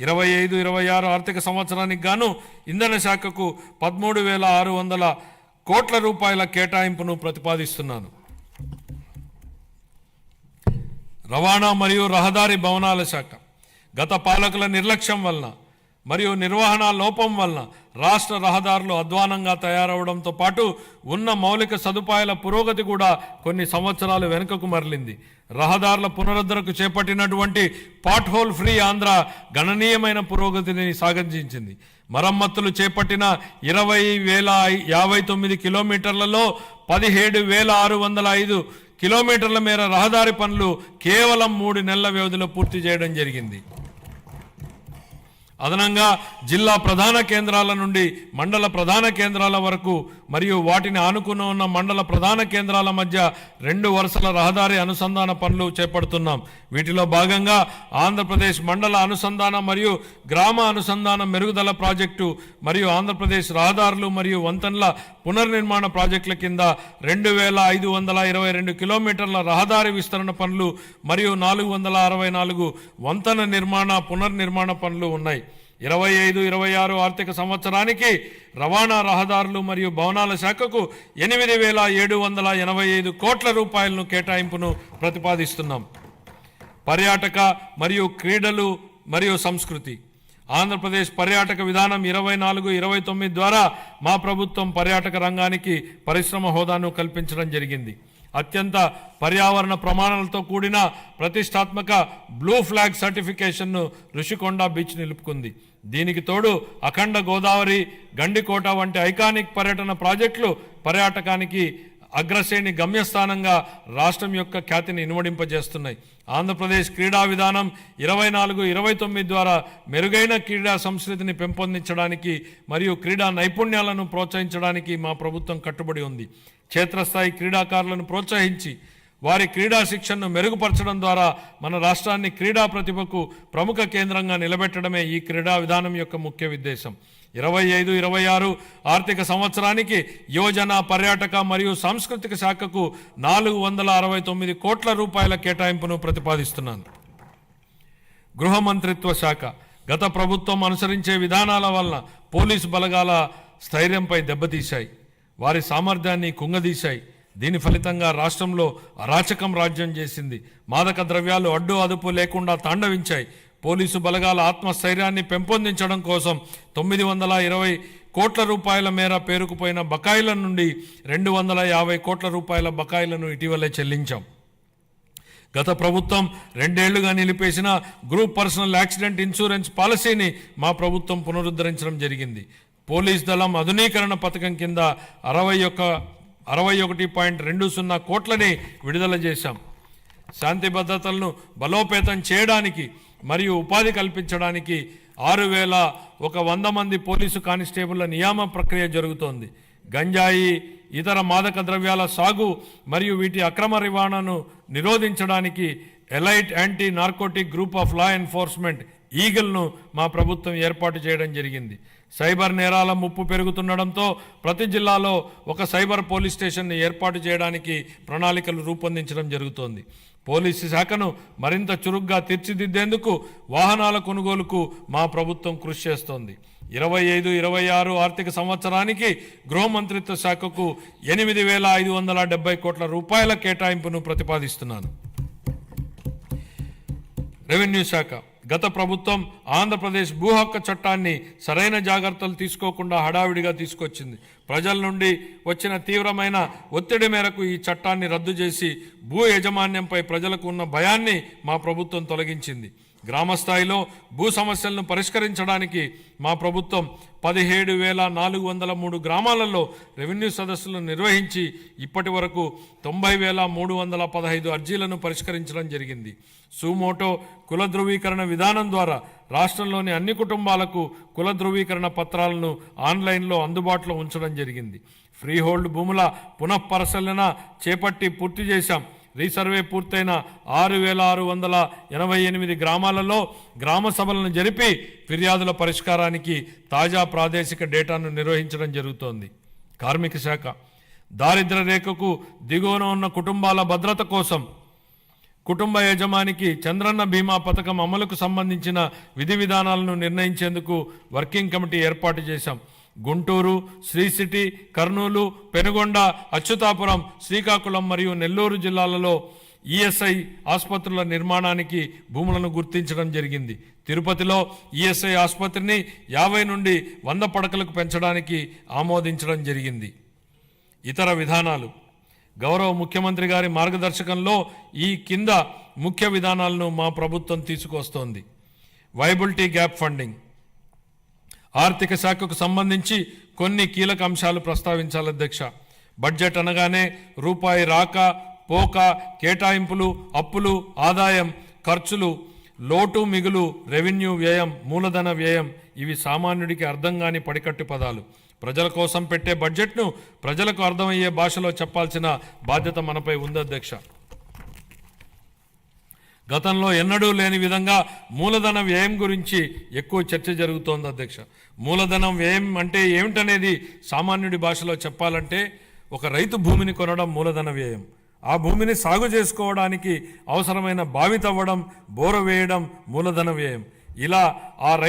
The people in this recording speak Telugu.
25-26 ఆర్థిక సంవత్సరానికి గాను ఇంధన శాఖకు 13,600 కోట్ల రూపాయల కేటాయింపును ప్రతిపాదిస్తున్నాను. రవాణా మరియు రహదారి భవనాల శాఖ గత పాలకుల నిర్లక్ష్యం వలన మరియు నిర్వహణ లోపం వలన రాష్ట్ర రహదారులు అధ్వానంగా తయారవడంతో పాటు ఉన్న మౌలిక సదుపాయాల పురోగతి కూడా కొన్ని సంవత్సరాలు వెనుకకు మరలింది. రహదారుల పునరుద్ధరణకు చేపట్టినటువంటి పాట్ హోల్ ఫ్రీ ఆంధ్ర గణనీయమైన పురోగతిని సాధించింది. మరమ్మతులు చేపట్టిన 20,059 కిలోమీటర్లలో 17,605 కిలోమీటర్ల మేర రహదారి పనులు కేవలం 3 నెలల వ్యవధిలో పూర్తి చేయడం జరిగింది. అదనంగా జిల్లా ప్రధాన కేంద్రాల నుండి మండల ప్రధాన కేంద్రాల వరకు మరియు వాటిని ఆనుకుని ఉన్న మండల ప్రధాన కేంద్రాల మధ్య 2 వరుసల రహదారి అనుసంధాన పనులు చేపడుతున్నాం. వీటిలో భాగంగా ఆంధ్రప్రదేశ్ మండల అనుసంధాన మరియు గ్రామ అనుసంధాన మెరుగుదల ప్రాజెక్టు మరియు ఆంధ్రప్రదేశ్ రహదారులు మరియు వంతెనల పునర్నిర్మాణ ప్రాజెక్టుల కింద 2,522 కిలోమీటర్ల రహదారి విస్తరణ పనులు మరియు 464 వంతెన పునర్నిర్మాణ పనులు ఉన్నాయి. 25-26 ఆర్థిక సంవత్సరానికి రవాణా రహదారులు మరియు భవనాల శాఖకు 8,785 కోట్ల రూపాయలను కేటాయింపును ప్రతిపాదిస్తున్నాం. పర్యాటక మరియు క్రీడలు మరియు సంస్కృతి ఆంధ్రప్రదేశ్ పర్యాటక విధానం 24-29 ద్వారా మా ప్రభుత్వం పర్యాటక రంగానికి పరిశ్రమ హోదాను కల్పించడం జరిగింది. అత్యంత పర్యావరణ ప్రమాణాలతో కూడిన ప్రతిష్టాత్మక బ్లూ ఫ్లాగ్ సర్టిఫికేషన్ను ఋషికొండ బీచ్ నిలుపుకుంది. దీనికి తోడు అఖండ గోదావరి, గండికోట వంటి ఐకానిక్ పర్యటన ప్రాజెక్టులు పర్యాటకానికి అగ్రశ్రేణి గమ్యస్థానంగా రాష్ట్రం యొక్క ఖ్యాతిని ఇనుమడింపజేస్తున్నాయి. ఆంధ్రప్రదేశ్ క్రీడా విధానం 24-29 ద్వారా మెరుగైన క్రీడా సంస్కృతిని పెంపొందించడానికి మరియు క్రీడా నైపుణ్యాలను ప్రోత్సహించడానికి మా ప్రభుత్వం కట్టుబడి ఉంది. క్షేత్రస్థాయి క్రీడాకారులను ప్రోత్సహించి వారి క్రీడా శిక్షణను మెరుగుపరచడం ద్వారా మన రాష్ట్రాన్ని క్రీడా ప్రతిభకు ప్రముఖ కేంద్రంగా నిలబెట్టడమే ఈ క్రీడా విధానం యొక్క ముఖ్య ఉద్దేశం. 25-26 ఆర్థిక సంవత్సరానికి యువజన, పర్యాటక మరియు సాంస్కృతిక శాఖకు 469 కోట్ల రూపాయల కేటాయింపును ప్రతిపాదిస్తున్నాను. గృహ మంత్రిత్వ శాఖ గత ప్రభుత్వం అనుసరించే విధానాల వలన పోలీసు బలగాల స్థైర్యంపై దెబ్బతీశాయి, వారి సామర్థ్యాన్ని కుంగదీశాయి. దీని ఫలితంగా రాష్ట్రంలో అరాచకం రాజ్యం చేసింది. మాదక ద్రవ్యాలు అడ్డు అదుపు లేకుండా తాండవించాయి. పోలీసు బలగాల ఆత్మస్థైర్యాన్ని పెంపొందించడం కోసం 920 కోట్ల రూపాయల మేర పేరుకుపోయిన బకాయిల నుండి 250 కోట్ల రూపాయల బకాయిలను ఇటీవలే చెల్లించాం. గత ప్రభుత్వం 2 ఏళ్లుగా నిలిపేసిన గ్రూప్ పర్సనల్ యాక్సిడెంట్ ఇన్సూరెన్స్ పాలసీని మా ప్రభుత్వం పునరుద్ధరించడం జరిగింది. పోలీస్ దళం ఆధునీకరణ పథకం కింద 61.20 కోట్లని విడుదల చేశాం. శాంతి భద్రతలను బలోపేతం చేయడానికి మరియు ఉపాధి కల్పించడానికి 6,100 మంది పోలీసు కానిస్టేబుళ్ల నియామ ప్రక్రియ జరుగుతోంది. గంజాయి, ఇతర మాదక ద్రవ్యాల సాగు మరియు వీటి అక్రమ రవాణాను నిరోధించడానికి elite anti narcotic group of law enforcement ఈగల్ను మా ప్రభుత్వం ఏర్పాటు చేయడం జరిగింది. సైబర్ నేరాల ముప్పు పెరుగుతుండడంతో ప్రతి జిల్లాలో ఒక సైబర్ పోలీస్ స్టేషన్ని ఏర్పాటు చేయడానికి ప్రణాళికలు రూపొందించడం జరుగుతోంది. పోలీసు శాఖను మరింత చురుగ్గా తీర్చిదిద్దేందుకు వాహనాల కొనుగోలుకు మా ప్రభుత్వం కృషి చేస్తోంది. 25-26 ఆర్థిక సంవత్సరానికి గృహ మంత్రిత్వ శాఖకు 8,570 కోట్ల రూపాయల కేటాయింపును ప్రతిపాదిస్తున్నాను. రెవెన్యూ శాఖ గత ప్రభుత్వం ఆంధ్రప్రదేశ్ భూ హక్కు చట్టాన్ని సరైన జాగ్రత్తలు తీసుకోకుండా హడావిడిగా తీసుకొచ్చింది. ప్రజల నుండి వచ్చిన తీవ్రమైన ఒత్తిడి మేరకు ఈ చట్టాన్ని రద్దు చేసి భూ యాజమాన్యంపై ప్రజలకు ఉన్న భయాన్ని మా ప్రభుత్వం తొలగించింది. గ్రామస్థాయిలో భూ సమస్యలను పరిష్కరించడానికి మా ప్రభుత్వం 17,403 గ్రామాలలో రెవెన్యూ సదస్సులను నిర్వహించి ఇప్పటి వరకు 90,315 అర్జీలను పరిష్కరించడం జరిగింది. సుమోటో కుల ధృవీకరణ విధానం ద్వారా రాష్ట్రంలోని అన్ని కుటుంబాలకు కుల ధృవీకరణ పత్రాలను ఆన్లైన్లో అందుబాటులో ఉంచడం జరిగింది. ఫ్రీహోల్డ్ భూముల పునఃపరిశీలన చేపట్టి పూర్తి చేశాం. రీసర్వే పూర్తయిన 6,688 గ్రామాలలో గ్రామ సభలను జరిపి ఫిర్యాదుల పరిష్కారానికి తాజా ప్రాదేశిక డేటాను నిర్వహించడం జరుగుతోంది. కార్మిక శాఖ దారిద్ర్య రేఖకు దిగువన ఉన్న కుటుంబాల భద్రత కోసం కుటుంబ యజమానికి చంద్రన్న బీమా పథకం అమలుకు సంబంధించిన విధి విధానాలను నిర్ణయించేందుకు వర్కింగ్ కమిటీ ఏర్పాటు చేశాం. గుంటూరు, శ్రీ సిటీ, కర్నూలు, పెనుగొండ, అచ్యుతాపురం, శ్రీకాకుళం మరియు నెల్లూరు జిల్లాలలో ఈఎస్ఐ ఆసుపత్రుల నిర్మాణానికి భూములను గుర్తించడం జరిగింది. తిరుపతిలో ఈఎస్ఐ ఆసుపత్రిని 50 నుండి 100 పడకలకు పెంచడానికి ఆమోదించడం జరిగింది. ఇతర విధానాలు గౌరవ ముఖ్యమంత్రి గారి మార్గదర్శకంలో ఈ కింద ముఖ్య విధానాలను మా ప్రభుత్వం తీసుకొస్తోంది. Viability gap funding. ఆర్థిక శాఖకు సంబంధించి కొన్ని కీలక అంశాలు ప్రస్తావించాలి అధ్యక్ష. బడ్జెట్ అనగానే రూపాయి రాక పోక, కేటాయింపులు, అప్పులు, ఆదాయం, ఖర్చులు, లోటు మిగులు, రెవెన్యూ వ్యయం, మూలధన వ్యయం ఇవి సామాన్యుడికి అర్థం కాని పడికట్టు పదాలు. ప్రజల కోసం పెట్టే బడ్జెట్ను ప్రజలకు అర్థమయ్యే భాషలో చెప్పాల్సిన బాధ్యత మనపై ఉంది అధ్యక్ష. గతంలో ఎన్నడూ లేని విధంగా మూలధన వ్యయం గురించి ఎక్కువ చర్చ జరుగుతోంది అధ్యక్ష. మూలధనం వ్యయం అంటే ఏమిటనేది సామాన్యుడి భాషలో చెప్పాలంటే ఒక రైతు భూమిని కొనడం మూలధన వ్యయం, ఆ భూమిని సాగు చేసుకోవడానికి అవసరమైన బావి తవ్వడం, బోర వేయడం మూలధన వ్యయం. ఇలా ఆ